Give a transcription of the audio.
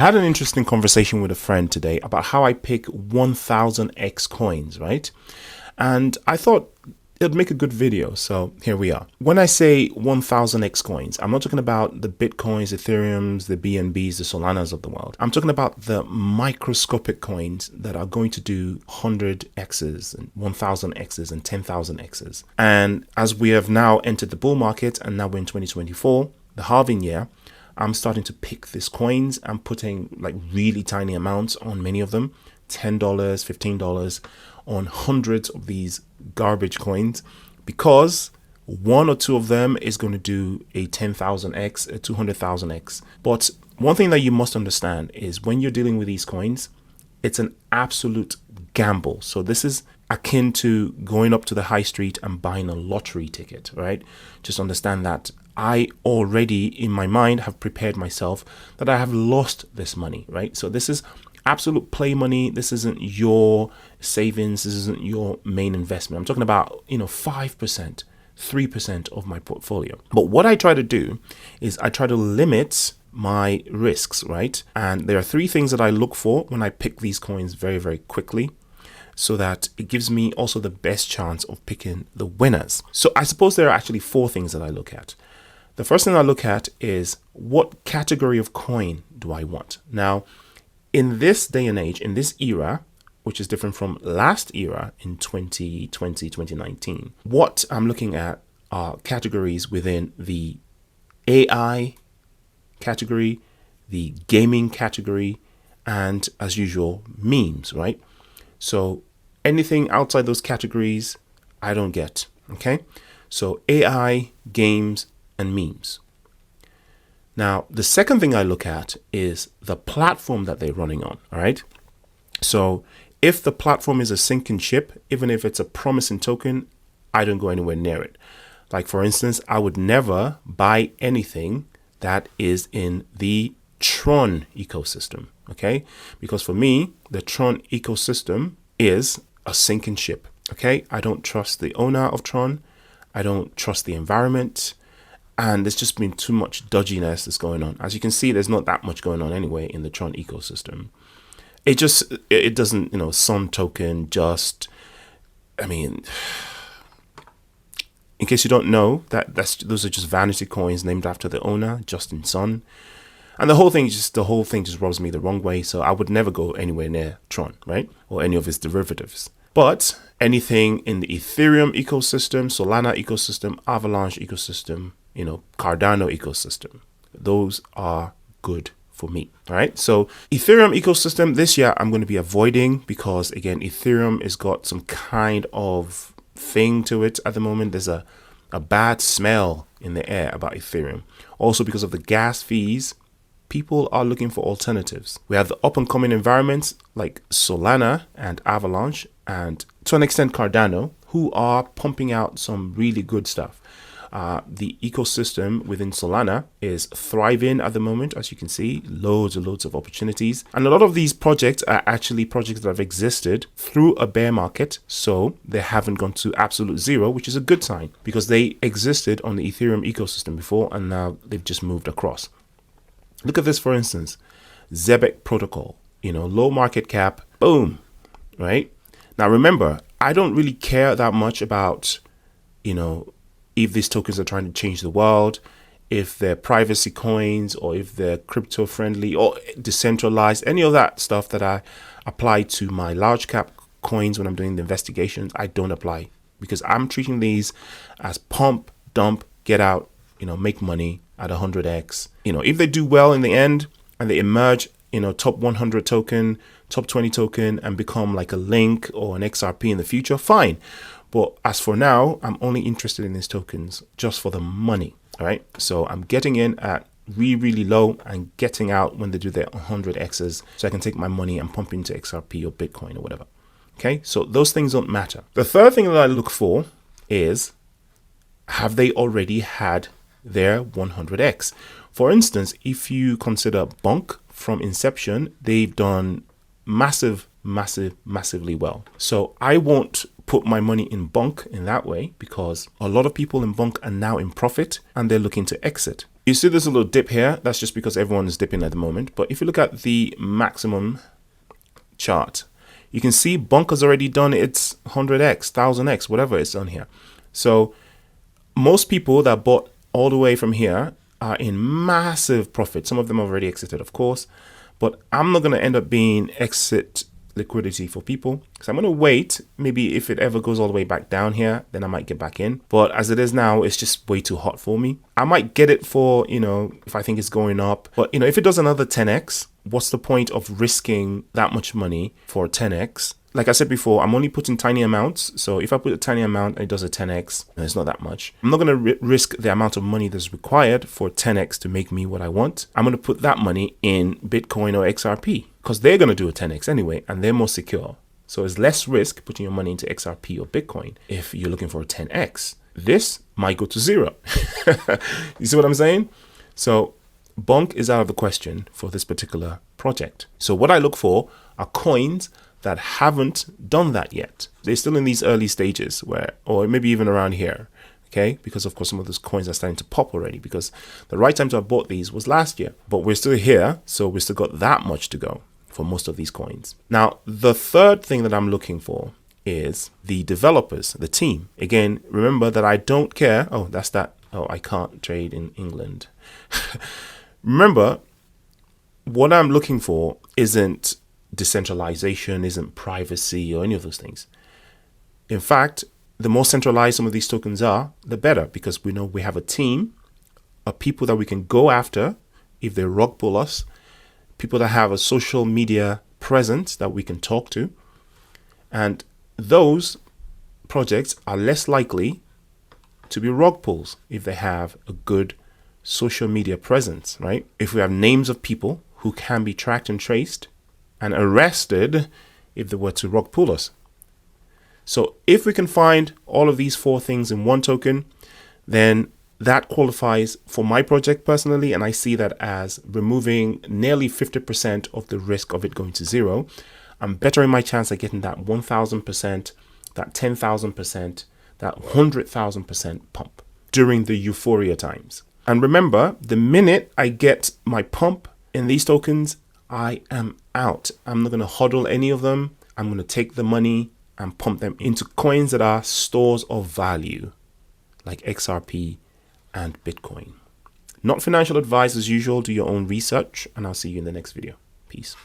I had an interesting conversation with a friend today about how I pick 1000x coins, right? And I thought it'd make a good video. So here we are. When I say 1000x coins, I'm not talking about the Bitcoins, Ethereums, the BNBs, the Solanas of the world. I'm talking about the microscopic coins that are going to do 100x's and 1000x's and 10,000x's. And as we have now entered the bull market and now we're in 2024, the halving year, I'm starting to pick these coins. I'm putting like really tiny amounts on many of them, $10, $15 on hundreds of these garbage coins, because one or two of them is going to do a 10,000x, a 200,000x. But one thing that you must understand is when you're dealing with these coins, it's an absolute gamble. So this is akin to going up to the high street and buying a lottery ticket, right? Just understand that I already in my mind have prepared myself that I have lost this money, right? So this is absolute play money. This isn't your savings. This isn't your main investment. I'm talking about, 5%, 3% of my portfolio. But what I try to do is I try to limit my risks, right? And there are three things that I look for when I pick these coins very, very quickly, so that it gives me also the best chance of picking the winners. So I suppose there are actually four things that I look at. The first thing I look at is what category of coin do I want? Now, in this day and age, in this era, which is different from last era in 2020, 2019, what I'm looking at are categories within the AI category, the gaming category, and as usual, memes, right? So anything outside those categories, I don't get, okay? So AI, games, and memes. Now, the second thing I look at is the platform that they're running on, all right? So if the platform is a sinking ship, even if it's a promising token, I don't go anywhere near it. Like, for instance, I would never buy anything that is in the Tron ecosystem, okay? Because for me, the Tron ecosystem is a sinking ship, okay? I don't trust the owner of Tron. I don't trust the environment. And there's just been too much dodginess that's going on. As you can see, there's not that much going on anyway in the Tron ecosystem. It doesn't, Sun token in case you don't know, those are just vanity coins named after the owner, Justin Sun. And the whole thing just rubs me the wrong way. So I would never go anywhere near Tron, right? Or any of its derivatives. But anything in the Ethereum ecosystem, Solana ecosystem, Avalanche ecosystem, Cardano ecosystem, those are good for me. All right. So Ethereum ecosystem this year, I'm going to be avoiding because, again, Ethereum has got some kind of thing to it at the moment. There's a bad smell in the air about Ethereum. Also, because of the gas fees, people are looking for alternatives. We have the up and coming environments like Solana and Avalanche, and to an extent Cardano, who are pumping out some really good stuff. The ecosystem within Solana is thriving at the moment. As you can see, loads and loads of opportunities. And a lot of these projects are actually projects that have existed through a bear market. So they haven't gone to absolute zero, which is a good sign because they existed on the Ethereum ecosystem before and now they've just moved across. Look at this, for instance, Zebek protocol, low market cap, boom, right? Now, remember, I don't really care that much about, if these tokens are trying to change the world, if they're privacy coins or if they're crypto friendly or decentralized, any of that stuff that I apply to my large cap coins when I'm doing the investigations, I don't apply because I'm treating these as pump, dump, get out, make money at 100x. If they do well in the end and they emerge, top 100 token, top 20 token and become like a Link or an XRP in the future, fine. But as for now, I'm only interested in these tokens just for the money. All right. So I'm getting in at really, really low and getting out when they do their 100x's so I can take my money and pump into XRP or Bitcoin or whatever. Okay. So those things don't matter. The third thing that I look for is, have they already had their 100x? For instance, if you consider Bonk from inception, they've done massively well. So I won't put my money in Bonk in that way because a lot of people in Bonk are now in profit and they're looking to exit. You see there's a little dip here. That's just because everyone is dipping at the moment. But if you look at the maximum chart, you can see Bonk has already done its 100x, 1000x, whatever it's done here. So most people that bought all the way from here are in massive profit. Some of them have already exited, of course, but I'm not going to end up being exit liquidity for people. So I'm going to wait. Maybe if it ever goes all the way back down here, then I might get back in. But as it is now, it's just way too hot for me. I might get it for, if I think it's going up. But, if it does another 10x, what's the point of risking that much money for 10x? Like I said before, I'm only putting tiny amounts. So if I put a tiny amount and it does a 10x, and it's not that much. I'm not going to risk the amount of money that's required for 10x to make me what I want. I'm going to put that money in Bitcoin or XRP because they're going to do a 10x anyway, and they're more secure. So it's less risk putting your money into XRP or Bitcoin if you're looking for a 10x. This might go to zero. You see what I'm saying? So Bonk is out of the question for this particular project. So what I look for are coins that haven't done that yet. They're still in these early stages or maybe even around here. Okay, because of course some of those coins are starting to pop already, because the right time to have bought these was last year, but we're still here. So we still got that much to go for most of these coins. Now, the third thing that I'm looking for is the developers, the team. Again, remember that I don't care. Oh, that's that. Oh, I can't trade in England. Remember, what I'm looking for isn't decentralization, isn't privacy or any of those things. In fact, the more centralized some of these tokens are, the better, because we know we have a team of people that we can go after if they rug pull us, people that have a social media presence that we can talk to. And those projects are less likely to be rug pulls if they have a good social media presence, right? If we have names of people who can be tracked and traced and arrested if they were to rug pull us. So if we can find all of these four things in one token, then that qualifies for my project personally. And I see that as removing nearly 50% of the risk of it going to zero. I'm bettering my chance of getting that 1,000%, that 10,000%, that 100,000% pump during the euphoria times. And remember, the minute I get my pump in these tokens, I am out. I'm not going to hodl any of them. I'm going to take the money and pump them into coins that are stores of value, like XRP and Bitcoin. Not financial advice as usual. Do your own research, and I'll see you in the next video. Peace.